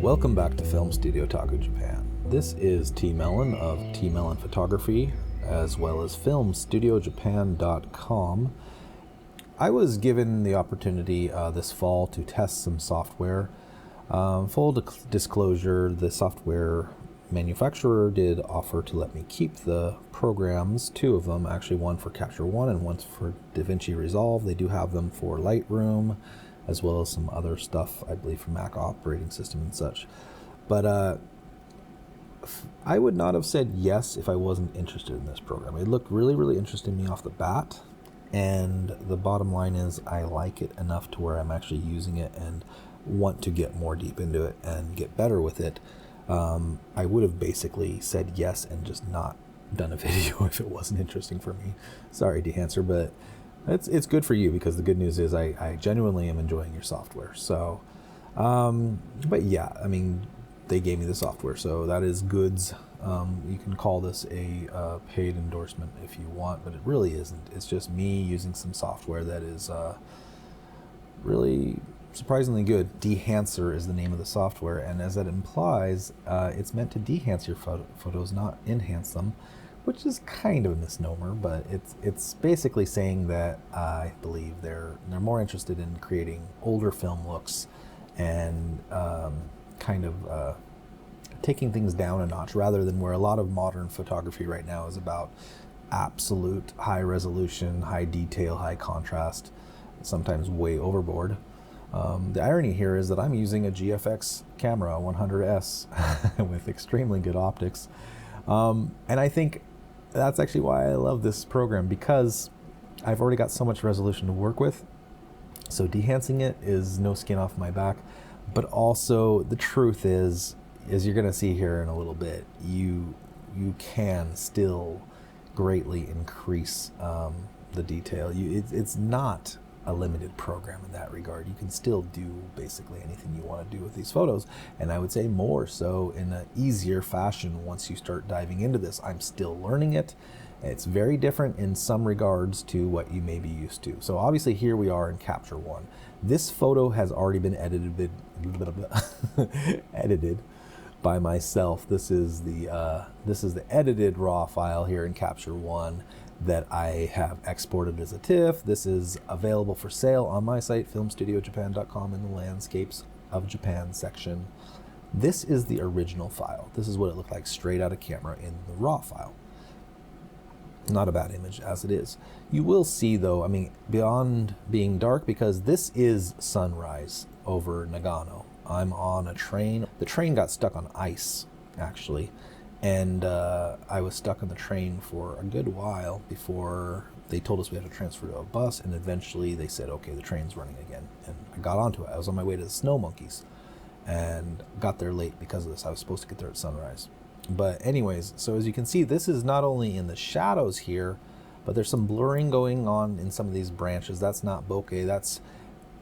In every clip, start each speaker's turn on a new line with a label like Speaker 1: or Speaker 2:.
Speaker 1: Welcome back to Film-Studio-Taku-in-Japan. This is T. Mellon of T. Mellon Photography, as well as Film-Studio-Japan.com. I was given the opportunity this fall to test some software. Full disclosure, the software manufacturer did offer to let me keep the programs, two of them, actually one for Capture One and one for DaVinci Resolve. They do have them for Lightroom, as well as some other stuff, I believe, for Mac operating system and such. But I would not have said yes if I wasn't interested in this program. It looked really, really interesting to me off the bat. And the bottom line is I like it enough to where I'm actually using it and want to get more deep into it and get better with it. I would have basically said yes and just not done a video if it wasn't interesting for me. Sorry, Dehancer, but it's good for you, because the good news is I genuinely am enjoying your software. So, but yeah, I mean, they gave me the software, so that is goods. You can call this a paid endorsement if you want, but it really isn't. It's just me using some software that is really surprisingly good. Dehancer is the name of the software, and as that implies, it's meant to dehance your photos, not enhance them, which is kind of a misnomer, but it's basically saying that I believe they're more interested in creating older film looks and kind of taking things down a notch, rather than where a lot of modern photography right now is about absolute high resolution, high detail, high contrast, sometimes way overboard. The irony here is that I'm using a GFX camera, 100S, with extremely good optics. And I think that's actually why I love this program, because I've already got so much resolution to work with. So dehancing it is no skin off my back. But also the truth is, as you're going to see here in a little bit, you can still greatly increase the detail. It's not a limited program in that regard. You can still do basically anything you want to do with these photos, and I would say more so in an easier fashion once you start diving into this. I'm still learning it. It's very different in some regards to what you may be used to. So obviously here we are in Capture One. This photo has already been edited by myself. This is the edited raw file here in Capture One that I have exported as a TIFF. This is available for sale on my site, Film-Studio-Japan.com, in the Landscapes of Japan section. This is the original file. This is what it looked like straight out of camera in the raw file. Not a bad image as it is. You will see though, I mean, beyond being dark, because this is sunrise over Nagano. I'm on a train. The train got stuck on ice, actually. And I was stuck on the train for a good while before they told us we had to transfer to a bus, and eventually they said, okay, the train's running again. And I got onto it. I was on my way to the Snow Monkeys and got there late because of this. I was supposed to get there at sunrise. But anyways, so as you can see, this is not only in the shadows here, but there's some blurring going on in some of these branches. That's not bokeh.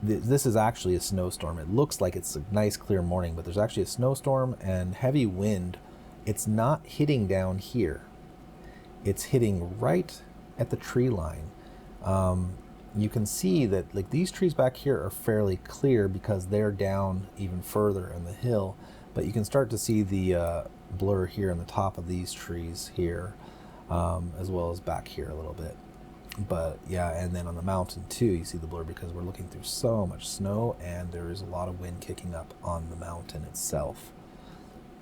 Speaker 1: This is actually a snowstorm. It looks like it's a nice clear morning, but there's actually a snowstorm and heavy wind. It's not hitting down here. It's hitting right at the tree line. You can see that like these trees back here are fairly clear because they're down even further in the hill, but you can start to see the blur here on the top of these trees here, as well as back here a little bit. But yeah, and then on the mountain too, you see the blur because we're looking through so much snow and there is a lot of wind kicking up on the mountain itself.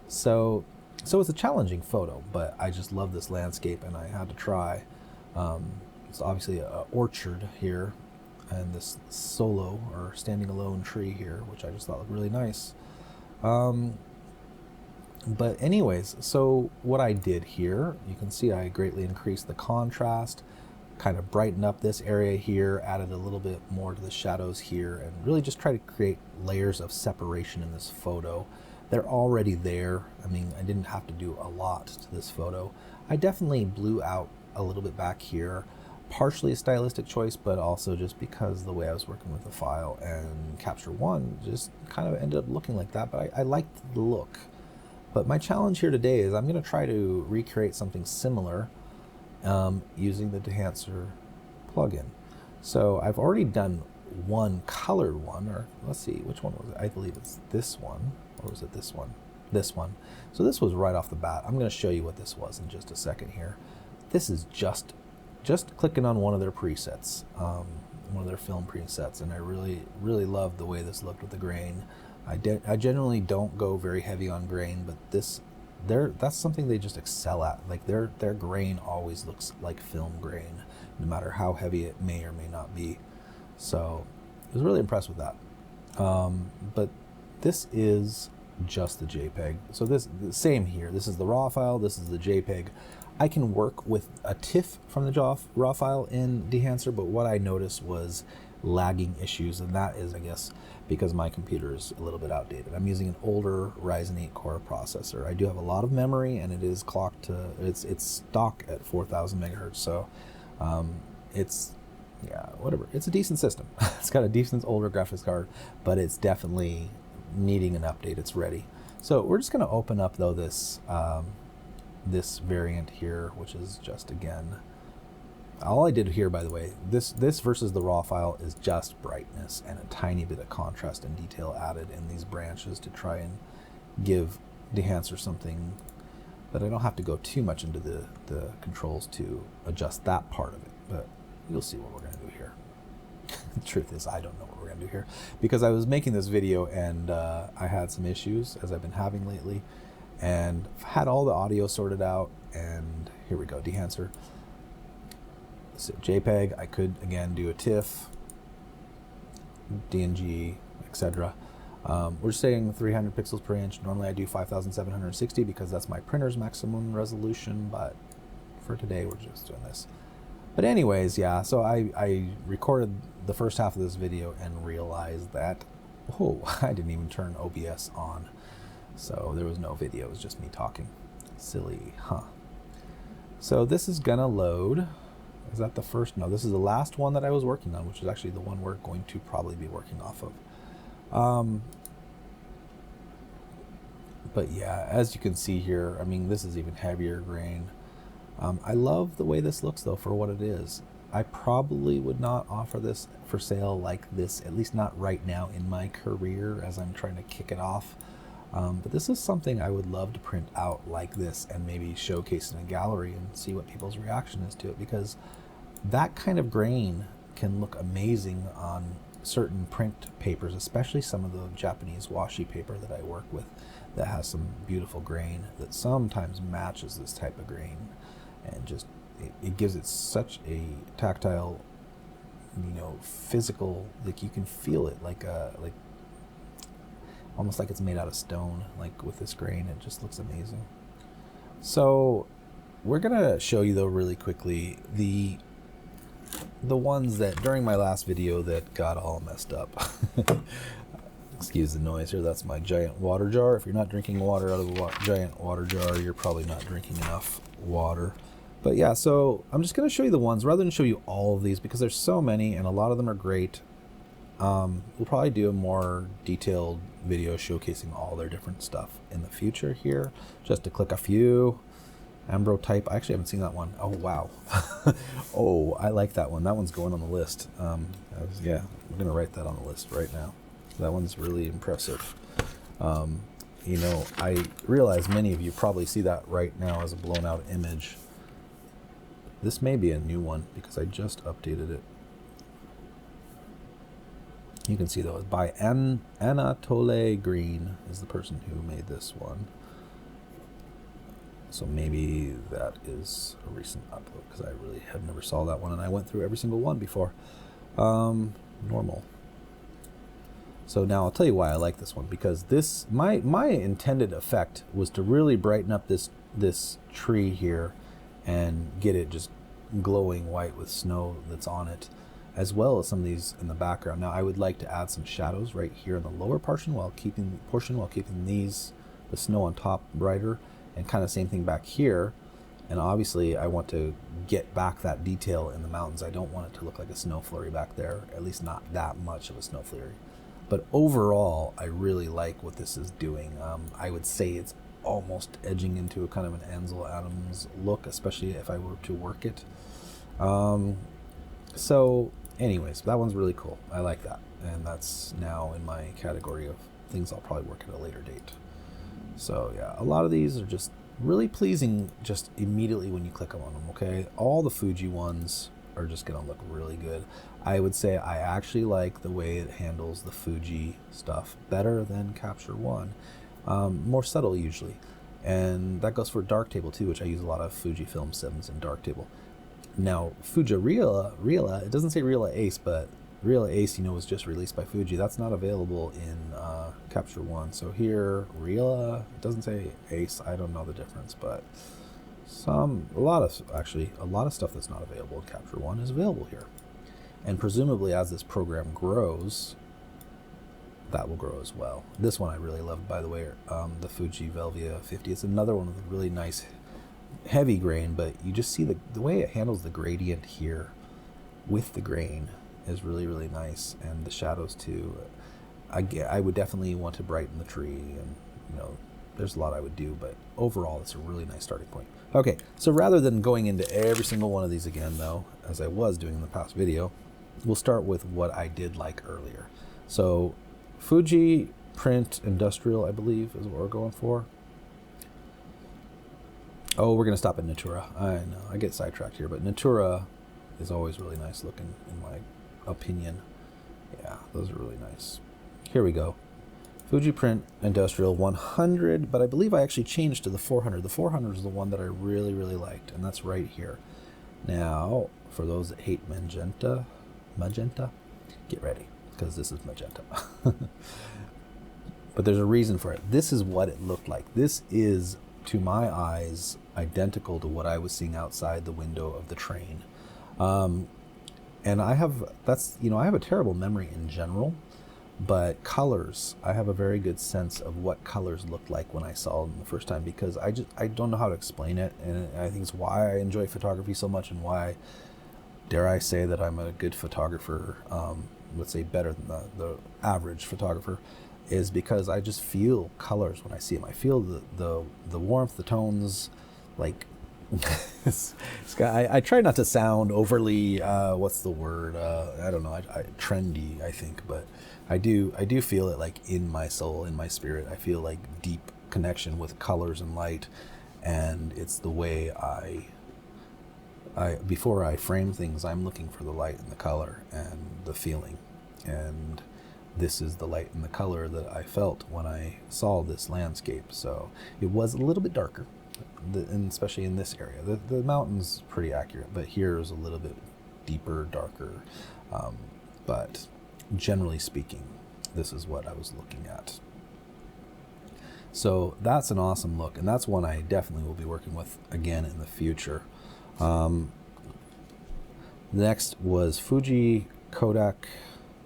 Speaker 1: So it's a challenging photo, but I just love this landscape and I had to try. It's obviously an orchard here and this solo or standing alone tree here, which I just thought looked really nice. But anyways, so what I did here, you can see I greatly increased the contrast, kind of brightened up this area here, added a little bit more to the shadows here, and really just try to create layers of separation in this photo. They're already there. I mean, I didn't have to do a lot to this photo. I definitely blew out a little bit back here, partially a stylistic choice, but also just because the way I was working with the file, and Capture One just kind of ended up looking like that, but I liked the look. But my challenge here today is I'm going to try to recreate something similar using the Dehancer plugin. So I've already done one colored one, or let's see, which one was it? I believe it's this one, or was it this one? This one. So this was right off the bat. I'm going to show you what this was in just a second here. This is just clicking on one of their presets, one of their film presets, and I really loved the way this looked with the grain. I generally don't go very heavy on grain, but that's something they just excel at. Like their grain always looks like film grain, no matter how heavy it may or may not be. So I was really impressed with that. But this is just the JPEG. So the same here. This is the raw file. This is the JPEG. I can work with a TIFF from the raw file in Dehancer, but what I noticed was lagging issues, and that is, I guess, because my computer is a little bit outdated. I'm using an older Ryzen 8 core processor. I do have a lot of memory, and it is clocked to, it's stock at 4,000 megahertz. So it's, yeah, whatever. It's a decent system. It's got a decent older graphics card, but it's definitely needing an update. It's ready. So we're just going to open up though this this variant here, which is just, again, all I did here, by the way, this versus the raw file is just brightness and a tiny bit of contrast and detail added in these branches to try and give Dehancer something that I don't have to go too much into the controls to adjust that part of it, but you'll see what we're going to do here. The truth is, I don't know what we're going to do here, because I was making this video and I had some issues, as I've been having lately, and had all the audio sorted out, and here we go, Dehancer. So JPEG, I could again do a TIFF, DNG, etc. We're saying 300 pixels per inch. Normally I do 5,760 because that's my printer's maximum resolution, but for today we're just doing this. But anyways, yeah, so I recorded the first half of this video and realized that, oh, I didn't even turn OBS on. So there was no video, it was just me talking. Silly, huh? So this is gonna load. Is that the first? No, this is the last one that I was working on, which is actually the one we're going to probably be working off of. But yeah, as you can see here, I mean, this is even heavier grain. I love the way this looks though for what it is. I probably would not offer this for sale like this, at least not right now in my career as I'm trying to kick it off. But this is something I would love to print out like this and maybe showcase in a gallery and see what people's reaction is to it, because that kind of grain can look amazing on certain print papers, especially some of the Japanese washi paper that I work with that has some beautiful grain that sometimes matches this type of grain, and just it gives it such a tactile, you know, physical, like you can feel it like almost like it's made out of stone, like with this grain. It just looks amazing. So we're gonna show you though really quickly the ones that during my last video that got all messed up. Excuse the noise here, that's my giant water jar. If you're not drinking water out of a giant water jar, you're probably not drinking enough water. But yeah, so I'm just gonna show you the ones rather than show you all of these, because there's so many and a lot of them are great. We'll probably do a more detailed video showcasing all their different stuff in the future here. Just to click a few. Ambrotype, I actually haven't seen that one. Oh wow. Oh, I like that one. That one's going on the list. Yeah, I'm gonna write that on the list right now. That one's really impressive. You know, I realize many of you probably see that right now as a blown out image. This may be a new one because I just updated it. You can see though, by Anatole Green is the person who made this one. So maybe that is a recent upload, because I really have never saw that one, and I went through every single one before. Normal. So now I'll tell you why I like this one, because this my intended effect was to really brighten up this tree here and get it just glowing white with snow that's on it, as well as some of these in the background. Now I would like to add some shadows right here in the lower portion while keeping the snow on top brighter, and kind of same thing back here. And obviously I want to get back that detail in the mountains. I don't want it to look like a snow flurry back there, at least not that much of a snow flurry. But overall, I really like what this is doing. I would say it's almost edging into a kind of an Ansel Adams look, especially if I were to work it. So anyways, that one's really cool. I like that. And that's now in my category of things I'll probably work at a later date. So yeah, a lot of these are just really pleasing just immediately when you click on them, okay? All the Fuji ones are just gonna look really good. I would say I actually like the way it handles the Fuji stuff better than Capture One. More subtle usually. And that goes for Darktable too, which I use a lot of Fujifilm 7s in Darktable. Now, Fuji Reala, it doesn't say Reala Ace, but Reala Ace, was just released by Fuji. That's not available in Capture One. So here, Reala, it doesn't say Ace. I don't know the difference, but a lot of stuff that's not available in Capture One is available here. And presumably, as this program grows, that will grow as well. This one I really love, by the way, the Fuji Velvia 50. It's another one with a really nice heavy grain, but you just see the way it handles the gradient here with the grain is really, really nice. And the shadows too. I would definitely want to brighten the tree, and there's a lot I would do, but overall it's a really nice starting point. Okay, so rather than going into every single one of these again though, as I was doing in the past video, we'll start with what I did like earlier. So Fuji Print Industrial, I believe, is what we're going for. Oh, we're going to stop at Natura. I know, I get sidetracked here, but Natura is always really nice looking, in my opinion. Yeah, those are really nice. Here we go. Fuji Print Industrial 100, but I believe I actually changed to the 400. The 400 is the one that I really, really liked, and that's right here. Now, for those that hate magenta, get ready, because this is magenta. But there's a reason for it. This is what it looked like. This is, to my eyes, identical to what I was seeing outside the window of the train. And I have a terrible memory in general, but colors, I have a very good sense of what colors looked like when I saw them the first time, because I don't know how to explain it, and I think it's why I enjoy photography so much, and why, dare I say, that I'm a good photographer, let's say better than the average photographer, is because I just feel colors when I see them. I feel the warmth, the tones, like I try not to sound overly what's the word? I don't know. Trendy, I think, but I do feel it like in my soul, in my spirit. I feel like deep connection with colors and light, and it's the way I before I frame things, I'm looking for the light and the color and the feeling, and this is the light and the color that I felt when I saw this landscape. So it was a little bit darker, and especially in this area. The mountain's pretty accurate, but here is a little bit deeper, darker. But generally speaking, this is what I was looking at. So that's an awesome look, and that's one I definitely will be working with again in the future. Next was Fuji Kodak.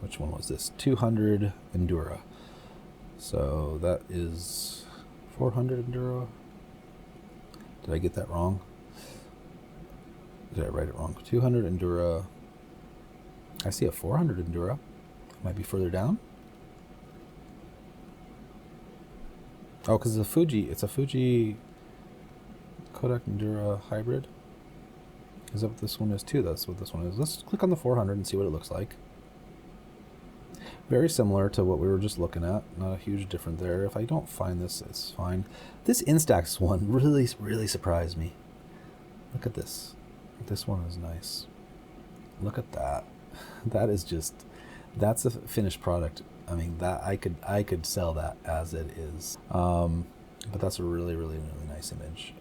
Speaker 1: Which one was this? 200 Endura. So that is 400 Endura. Did I get that wrong? Did I write it wrong? 200 Endura. I see a 400 Endura. Might be further down. Oh, because it's a Fuji Kodak Endura hybrid. Is that what this one is too? That's what this one is. Let's click on the 400 and see what it looks like. Very similar to what we were just looking at. Not a huge difference there. If I don't find this, it's fine. This Instax one really, really surprised me. Look at this. This one is nice. Look at that. That's a finished product. I mean, that I could sell that as it is. But that's a really, really, really nice image.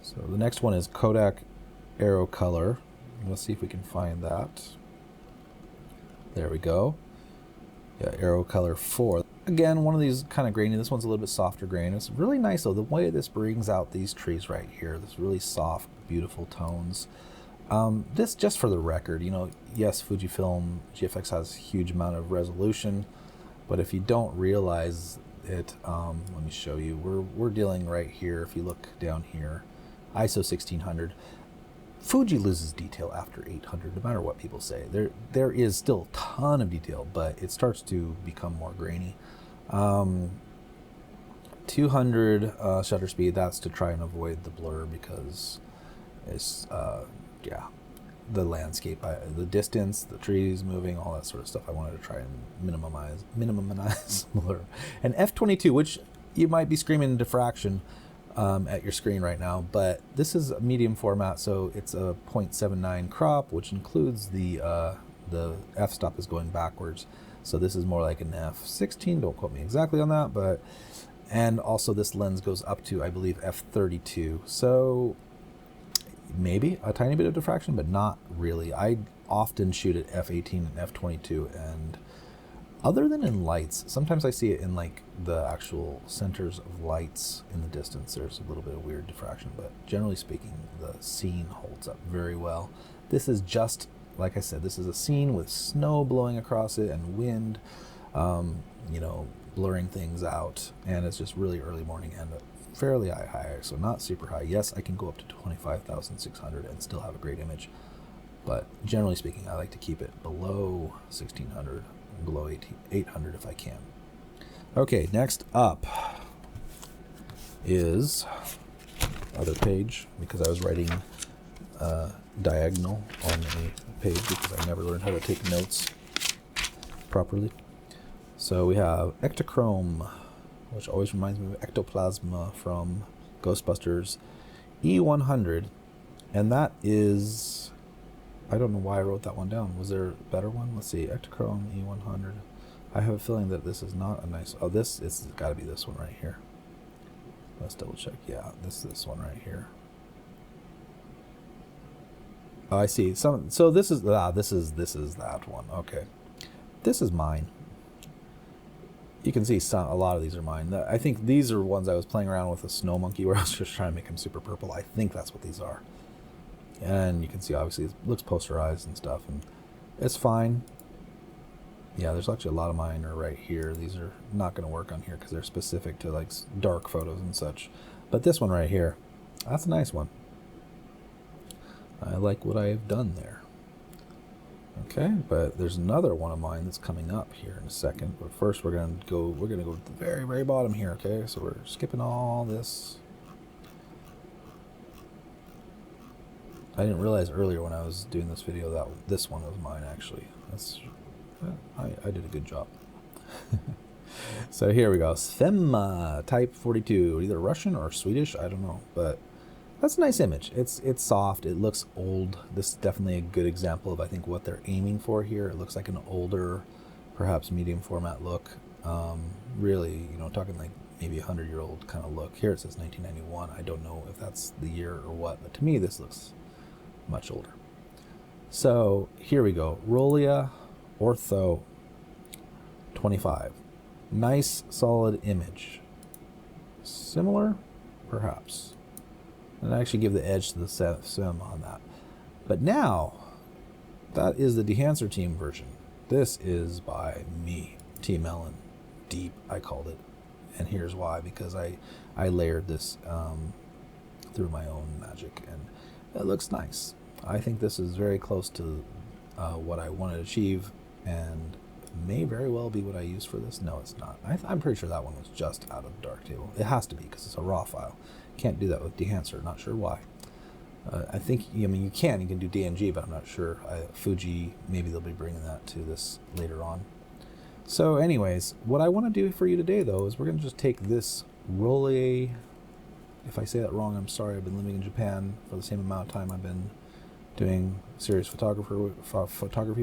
Speaker 1: So the next one is Kodak Aero Color. Let's see if we can find that. There we go. Yeah, Aero Color 4. Again, one of these kind of grainy. This one's a little bit softer grain. It's really nice though, the way this brings out these trees right here. This really soft, beautiful tones. This, just for the record, yes, Fujifilm GFX has a huge amount of resolution, but if you don't realize it, let me show you. We're dealing right here. If you look down here, ISO 1600. Fuji loses detail after 800, no matter what people say. There is still a ton of detail, but it starts to become more grainy. 200 shutter speed, that's to try and avoid the blur, because it's, yeah. the landscape, the distance, the trees moving, all that sort of stuff. I wanted to try and minimize blur. And f22, which you might be screaming diffraction at your screen right now, but this is a medium format, so it's a 0.79 crop, which includes the f-stop is going backwards. So this is more like an f16. Don't quote me exactly on that, but and also this lens goes up to, I believe, f32. So maybe a tiny bit of diffraction, but not really. I often shoot at f18 and f22, and other than in lights, sometimes I see it in like the actual centers of lights in the distance. There's a little bit of weird diffraction, but generally speaking, the scene holds up very well. This is just, like I said, this is a scene with snow blowing across it and wind, blurring things out, and it's just really early morning and fairly high, so not super high. Yes, I can go up to 25,600 and still have a great image, but generally speaking, I like to keep it below 1600, below 800 if I can. Okay, next up is other page, because I was writing diagonal on a page because I never learned how to take notes properly. So we have Ectochrome, which always reminds me of Ectoplasma from Ghostbusters, E100, and that is, I don't know why I wrote that one down. Was there a better one? Let's see, Ectochrome E100. I have a feeling that this is not a nice, it's got to be this one right here. Let's double check. Yeah, this one right here. Oh, I see. So this is that one. Okay, this is mine. You can see a lot of these are mine. I think these are ones I was playing around with a snow monkey where I was just trying to make him super purple. I think that's what these are. And you can see obviously it looks posterized and stuff, and it's fine. Yeah, there's actually a lot of mine are right here. These are not going to work on here because they're specific to like dark photos and such. But this one right here, that's a nice one. I like what I've done there. Okay, but there's another one of mine that's coming up here in a second. But first we're gonna go to the very, very bottom here, okay? So we're skipping all this. I didn't realize earlier when I was doing this video that this one was mine actually. I did a good job. So here we go. Sfemma type 42, either Russian or Swedish, I don't know, but that's a nice image. It's soft. It looks old. This is definitely a good example of, I think, what they're aiming for here. It looks like an older, perhaps medium format look. Really, talking like maybe 100-year-old kind of look. Here it says 1991. I don't know if that's the year or what, but to me this looks much older. So here we go. Rolia Ortho 25. Nice, solid image. Similar, perhaps. And I actually give the edge to the Sim on that. But now, that is the Dehancer team version. This is by me, T Melon. Deep, I called it. And here's why, because I layered this through my own magic, and it looks nice. I think this is very close to what I want to achieve, and may very well be what I use for this. No, it's not. I'm pretty sure that one was just out of Darktable. It has to be, because it's a raw file. Can't do that with Dehancer. Not sure why. I think, you can do DNG, but I'm not sure. Fuji, maybe they'll be bringing that to this later on. So anyways, what I want to do for you today, though, is we're going to just take this Rolle. If I say that wrong, I'm sorry. I've been living in Japan for the same amount of time I've been doing serious photography,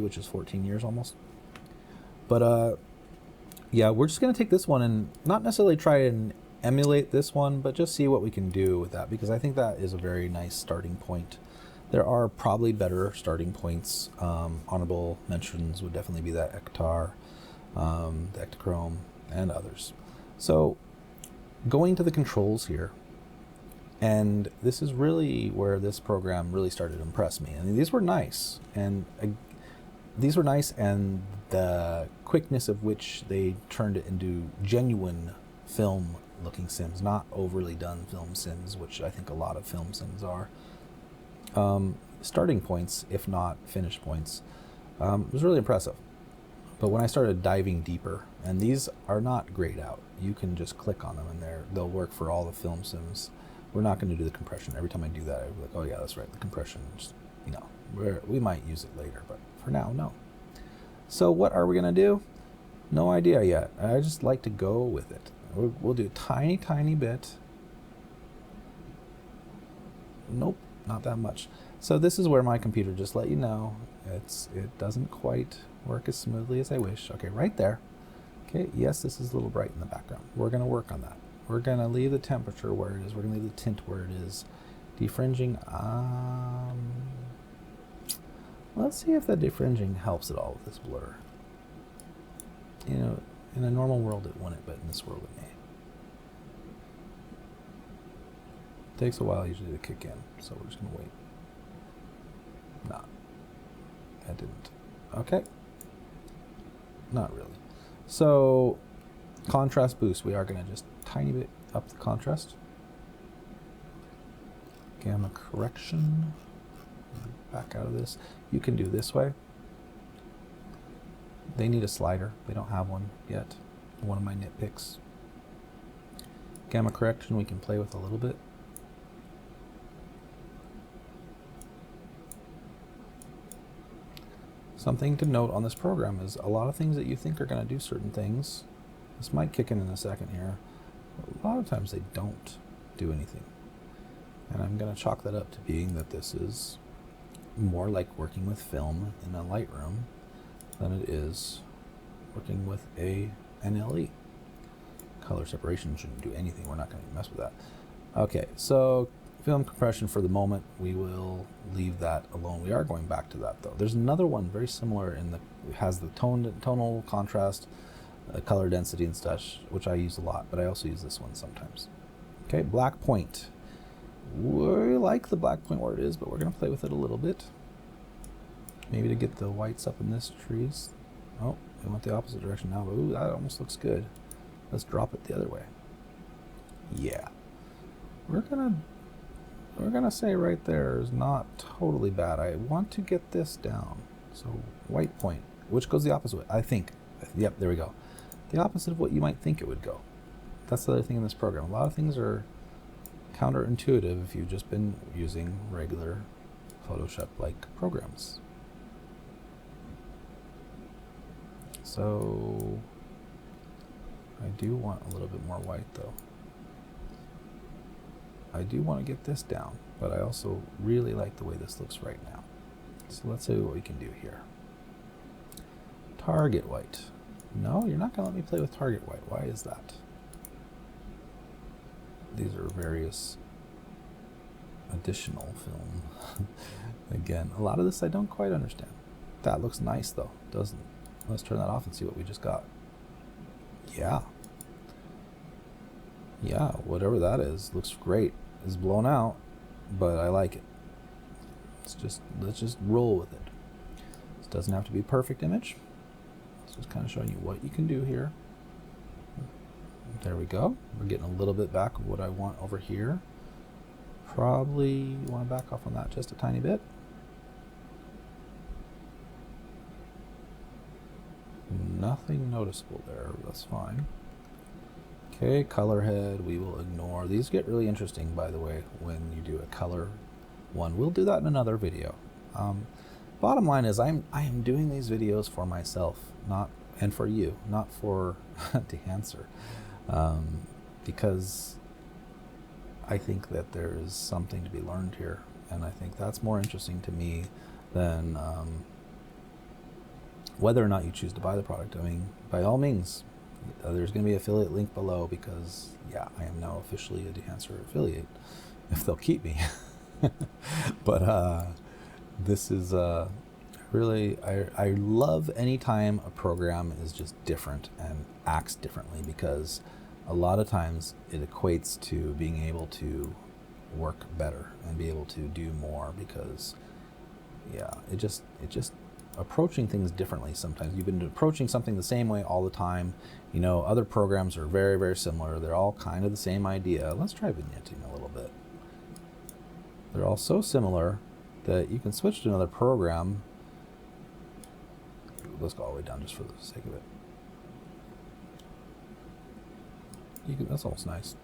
Speaker 1: which is 14 years almost. But yeah, we're just going to take this one and not necessarily try and emulate this one, but just see what we can do with that, because I think that is a very nice starting point. There are probably better starting points. Honorable mentions would definitely be that Ektar, the Ectochrome, and others. So going to the controls here, and this is really where this program really started to impress me. I mean, these were nice, and the quickness of which they turned it into genuine film looking sims, not overly done film sims, which I think a lot of film sims are. Starting points, if not finished points, was really impressive. But when I started diving deeper, and these are not grayed out, you can just click on them and they'll work for all the film sims. We're not going to do the compression. Every time I do that, I'm like, oh yeah, that's right, the compression, just, We might use it later, but for now, no. So what are we going to do? No idea yet. I just like to go with it. We'll do a tiny, tiny bit. Nope, not that much. So this is where my computer just let you know it doesn't quite work as smoothly as I wish. Okay, right there. Okay, yes, this is a little bright in the background. We're going to work on that. We're going to leave the temperature where it is. We're going to leave the tint where it is. Defringing. Let's see if the defringing helps at all with this blur. You know, in a normal world it wouldn't, but in this world it may. It takes a while usually to kick in, so we're just going to wait. Nah, that didn't. Okay. Not really. So, contrast boost, we are going to just tiny bit up the contrast. Gamma correction. Back out of this. You can do this way. They need a slider. They don't have one yet. One of my nitpicks. Gamma correction we can play with a little bit. Something to note on this program is a lot of things that you think are going to do certain things. This might kick in a second here. A lot of times they don't do anything. And I'm going to chalk that up to being that this is more like working with film in a Lightroom than it is working with an LE. Color separation shouldn't do anything. We're not going to mess with that. Okay, so film compression for the moment, we will leave that alone. We are going back to that though. There's another one very similar in the, it has the tonal contrast, color density and such, which I use a lot, but I also use this one sometimes. Okay, black point. We like the black point where it is, but we're going to play with it a little bit. Maybe to get the whites up in this trees. Oh, we went the opposite direction now. Ooh, that almost looks good. Let's drop it the other way. Yeah. We're gonna say right there is not totally bad. I want to get this down. So white point, which goes the opposite way, I think. Yep, there we go. The opposite of what you might think it would go. That's the other thing in this program. A lot of things are counterintuitive if you've just been using regular Photoshop-like programs. So I do want a little bit more white though. I do want to get this down, but I also really like the way this looks right now. So let's see what we can do here. Target white. No, you're not going to let me play with target white. Why is that? These are various additional film. Again, a lot of this I don't quite understand. That looks nice though, doesn't it? Let's turn that off and see what we just got. Yeah. Yeah, whatever that is, looks great. It's blown out, but I like it. Let's just roll with it. This doesn't have to be a perfect image. It's just kind of showing you what you can do here. There we go. We're getting a little bit back of what I want over here. Probably want to back off on that just a tiny bit. Nothing noticeable there. That's fine. Okay, color head, we will ignore. These get really interesting, by the way, when you do a color one. We'll do that in another video. Bottom line is I am doing these videos for myself, and for you, not for Dehancer, because I think that there is something to be learned here, and I think that's more interesting to me than whether or not you choose to buy the product. I mean, by all means, there's going to be an affiliate link below because, yeah, I am now officially a Dehancer affiliate, if they'll keep me. But this is really, I love any time a program is just different and acts differently, because a lot of times it equates to being able to work better and be able to do more, because, yeah, it just approaching things differently sometimes. You've been approaching something the same way all the time. You know, other programs are very, very similar. They're all kind of the same idea. Let's try vignetting a little bit. They're all so similar that you can switch to another program. Let's go all the way down just for the sake of it. That's almost nice.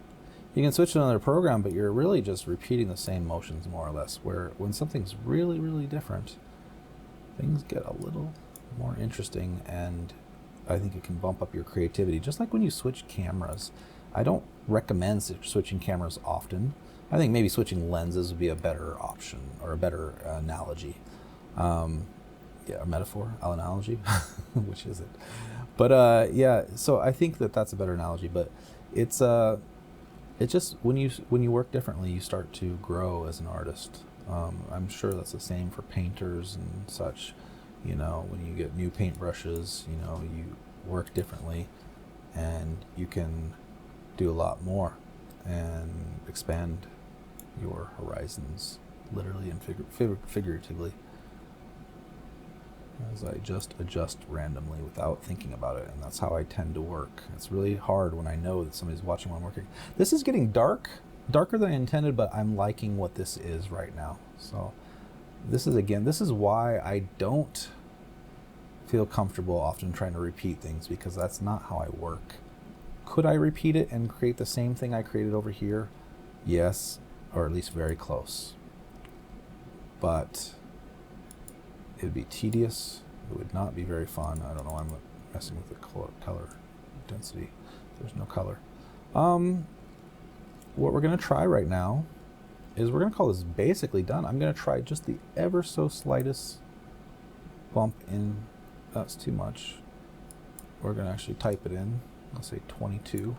Speaker 1: You can switch to another program, but you're really just repeating the same motions more or less, where when something's really, really different, things get a little more interesting, and I think it can bump up your creativity. Just like when you switch cameras. I don't recommend switching cameras often. I think maybe switching lenses would be a better option, or a better analogy. Yeah, a metaphor, analogy, which is it? But yeah, so I think that that's a better analogy. But it's just when you work differently, you start to grow as an artist. I'm sure that's the same for painters and such. You know, when you get new paintbrushes, you know, you work differently, and you can do a lot more and expand your horizons, literally and figuratively, as I just adjust randomly without thinking about it. And that's how I tend to work. It's really hard when I know that somebody's watching while I'm working. This is getting darker than I intended, but I'm liking what this is right now. So this is why I don't feel comfortable often trying to repeat things, because that's not how I work. Could I repeat it and create the same thing I created over here? Yes, or at least very close. But it would be tedious. It would not be very fun. I don't know why I'm messing with the color density. There's no color. What we're going to try right now is we're going to call this basically done. I'm going to try just the ever so slightest bump in. That's too much. We're going to actually type it in. Let's say 22.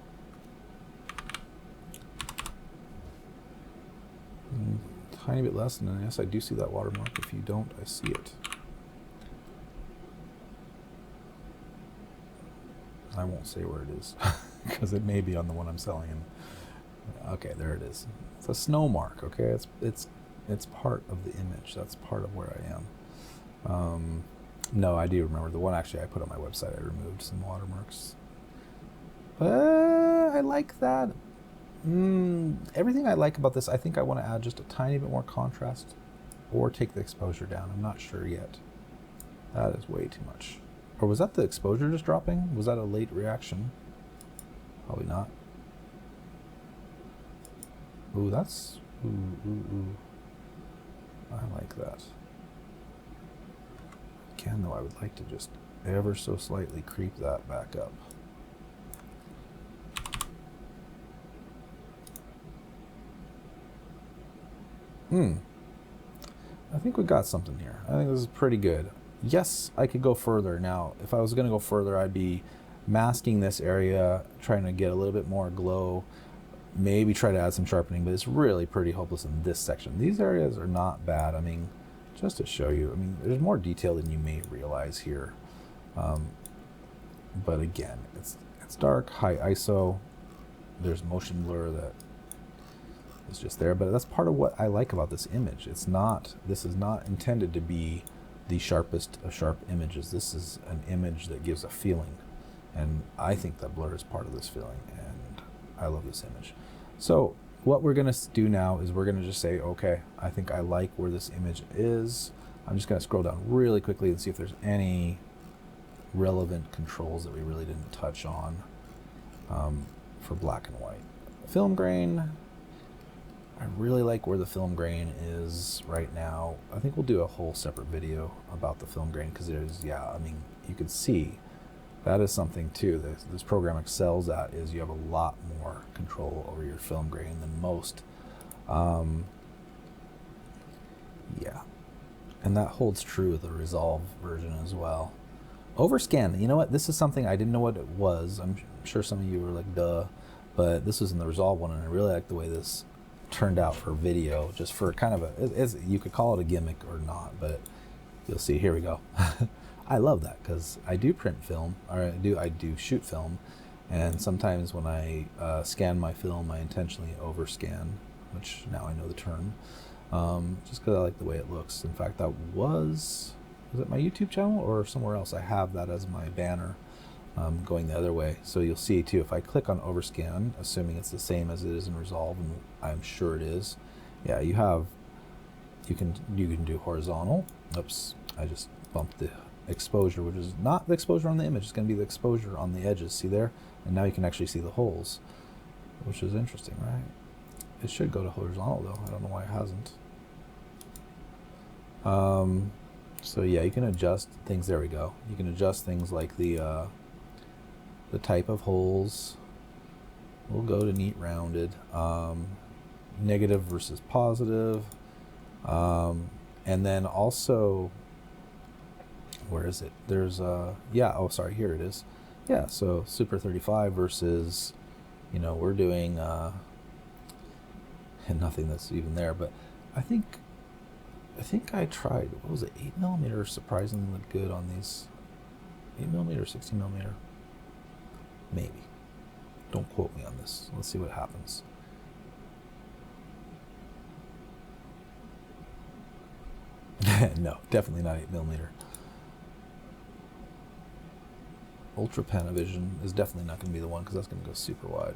Speaker 1: Tiny bit less, and then yes, I do see that watermark. If you don't, I see it. I won't say where it is because it may be on the one I'm selling. And okay, there it is. It's a snow mark. Okay, it's part of the image. That's part of where I am. No, I do remember the one actually I put on my website. I removed some watermarks. But I like that. Everything I like about this, I think I want to add just a tiny bit more contrast or take the exposure down. I'm not sure yet. That is way too much. Or was that the exposure just dropping? Was that a late reaction? Probably not. Ooh, that's... Ooh. I like that. Again, though, I would like to just ever so slightly creep that back up. I think we got something here. I think this is pretty good. Yes, I could go further. Now, if I was going to go further, I'd be masking this area, trying to get a little bit more glow, maybe try to add some sharpening, but it's really pretty hopeless in this section. These areas are not bad. I mean, just to show you, I mean, there's more detail than you may realize here. But again, it's dark, high ISO. There's motion blur that is just there, but that's part of what I like about this image. This is not intended to be the sharpest of sharp images. This is an image that gives a feeling, and I think that blur is part of this feeling, and I love this image. So what we're going to do now is we're going to just say, okay, I think I like where this image is. I'm just going to scroll down really quickly and see if there's any relevant controls that we really didn't touch on for black and white. Film grain, I really like where the film grain is right now. I think we'll do a whole separate video about the film grain, because there's, yeah, I mean, you can see that is something too this program excels at, is you have a lot more control over your film grain than most. Yeah, and that holds true with the Resolve version as well. Overscan, you know what, this is something I didn't know what it was. I'm sure some of you were like, duh, but this was in the Resolve one, and I really like the way this turned out for video, just for kind of you could call it a gimmick or not, but you'll see. Here we go. I love that because I do print film, or I do shoot film, and sometimes when I scan my film, I intentionally overscan, which now I know the term, just because I like the way it looks. In fact, that was it my YouTube channel or somewhere else? I have that as my banner going the other way. So you'll see too, if I click on overscan, assuming it's the same as it is in Resolve, and I'm sure it is, yeah, you can do horizontal. Oops, I just bumped the exposure, which is not the exposure on the image, it's going to be the exposure on the edges. See there? And now you can actually see the holes. which is interesting, right? It should go to horizontal though. I don't know why it hasn't. So yeah, you can adjust things. There we go. You can adjust things like the type of holes. We'll go to neat rounded, negative versus positive, and then also, where is it? There's yeah. Oh, sorry. Here it is. Yeah. So Super 35 versus, you know, we're doing and nothing that's even there. But I think I tried. What was it? 8mm surprisingly looked good on these. 8mm, 16mm, maybe. Don't quote me on this. Let's see what happens. No, definitely not 8mm. Ultra Panavision is definitely not going to be the one because that's going to go super wide.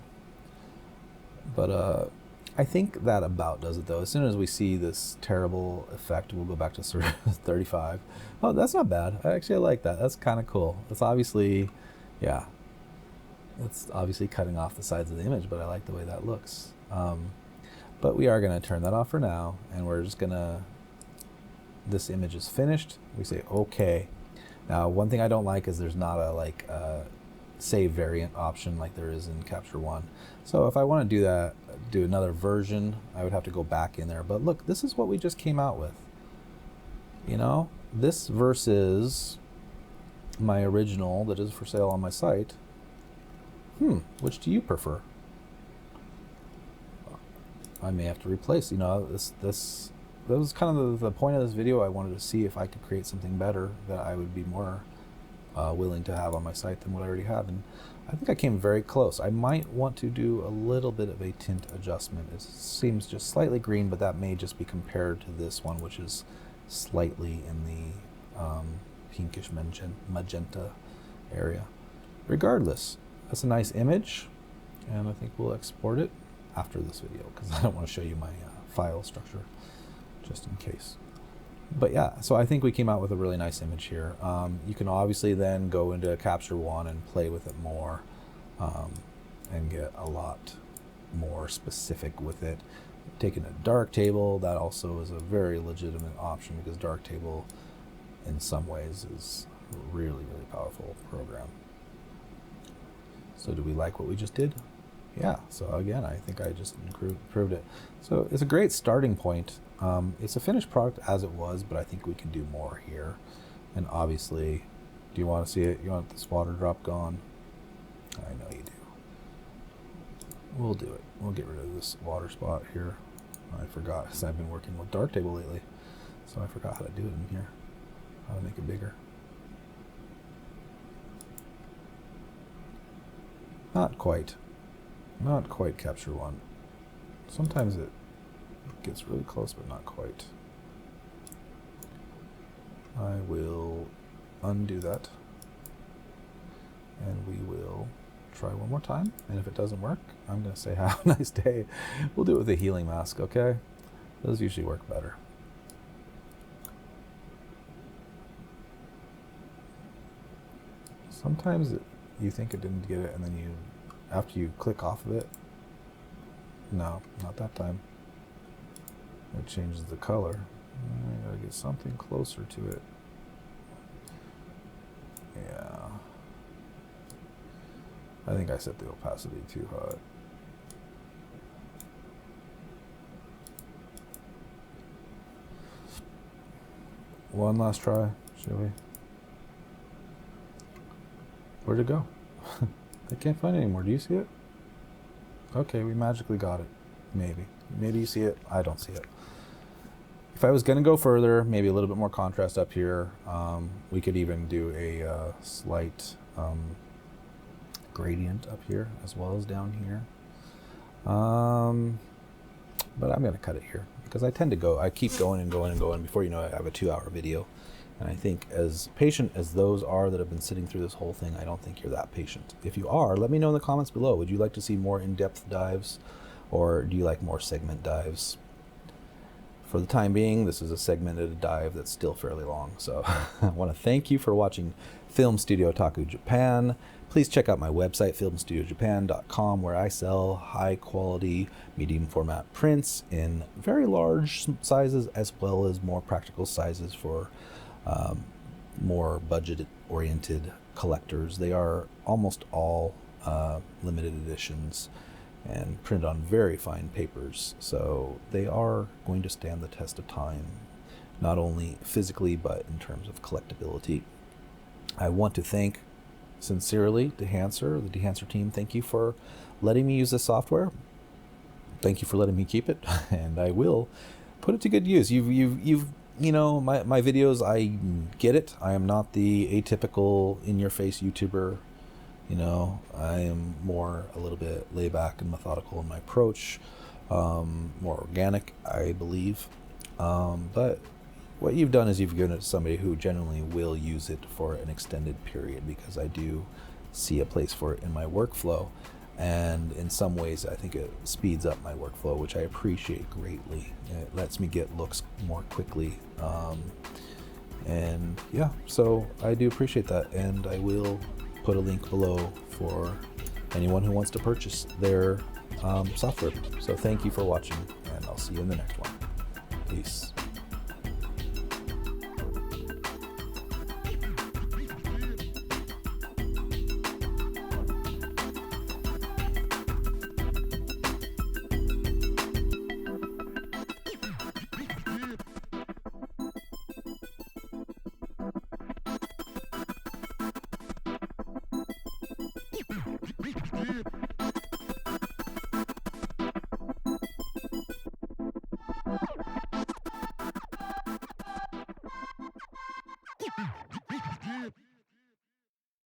Speaker 1: But I think that about does it though. As soon as we see this terrible effect, we'll go back to 35. Oh, that's not bad. I like that. That's kind of cool. It's obviously, yeah. It's obviously cutting off the sides of the image, but I like the way that looks. But we are going to turn that off for now, and we're just going to, this image is finished. We say, okay. Now, one thing I don't like is there's not a save variant option like there is in Capture One. So if I want to do that, do another version, I would have to go back in there. But look, this is what we just came out with. You know, this versus my original that is for sale on my site. Which do you prefer? I may have to replace, you know, that was kind of the point of this video. I wanted to see if I could create something better that I would be more willing to have on my site than what I already have. And I think I came very close. I might want to do a little bit of a tint adjustment. It seems just slightly green, but that may just be compared to this one, which is slightly in the pinkish magenta area. Regardless, that's a nice image, and I think we'll export it after this video because I don't want to show you my file structure just in case. But yeah, so I think we came out with a really nice image here. You can obviously then go into Capture One and play with it more and get a lot more specific with it. Taking a darktable, that also is a very legitimate option because darktable in some ways is a really, really powerful program. So do we like what we just did? Yeah, so again, I think I just improved it. So it's a great starting point. It's a finished product as it was, but I think we can do more here. And obviously, do you want to see it? You want this water drop gone? I know you do. We'll do it. We'll get rid of this water spot here. I forgot, because I've been working with darktable lately, so I forgot how to do it in here, how to make it bigger. Not quite Capture One. Sometimes it gets really close, but not quite. I will undo that, and we will try one more time. And if it doesn't work, I'm going to say have a nice day. We'll do it with a healing mask, okay? Those usually work better. Sometimes you think it didn't get it, and then after you click off of it, no, not that time. It changes the color. I gotta get something closer to it. Yeah. I think I set the opacity too high. One last try, shall we? Where'd it go? I can't find it anymore. Do you see it? Okay, we magically got it. Maybe. Maybe you see it. I don't see it. If I was going to go further, maybe a little bit more contrast up here, we could even do a slight gradient up here as well as down here. But I'm going to cut it here because I keep going and going and going. Before you know it, I have a 2-hour video. And I think as patient as those are that have been sitting through this whole thing, I don't think you're that patient. If you are, let me know in the comments below. Would you like to see more in-depth dives, or do you like more segment dives? For the time being, this is a segmented dive that's still fairly long. So I want to thank you for watching Film-Studio-Taku-in-Japan. Please check out my website, Film-Studio-Japan.com, where I sell high-quality, medium-format prints in very large sizes as well as more practical sizes for more budget-oriented collectors. They are almost all limited editions and printed on very fine papers, so they are going to stand the test of time, not only physically but in terms of collectability. I want to thank sincerely Dehancer, the Dehancer team. Thank you for letting me use this software. Thank you for letting me keep it, and I will put it to good use. You've my videos, I get it. I am not the atypical in-your-face YouTuber. I am more a little bit laid back and methodical in my approach, more organic, I believe. But what you've done is you've given it to somebody who generally will use it for an extended period, because I do see a place for it in my workflow. And in some ways, I think it speeds up my workflow, which I appreciate greatly. It lets me get looks more quickly. And yeah, so I do appreciate that. And I will put a link below for anyone who wants to purchase their software. So thank you for watching, and I'll see you in the next one. Peace.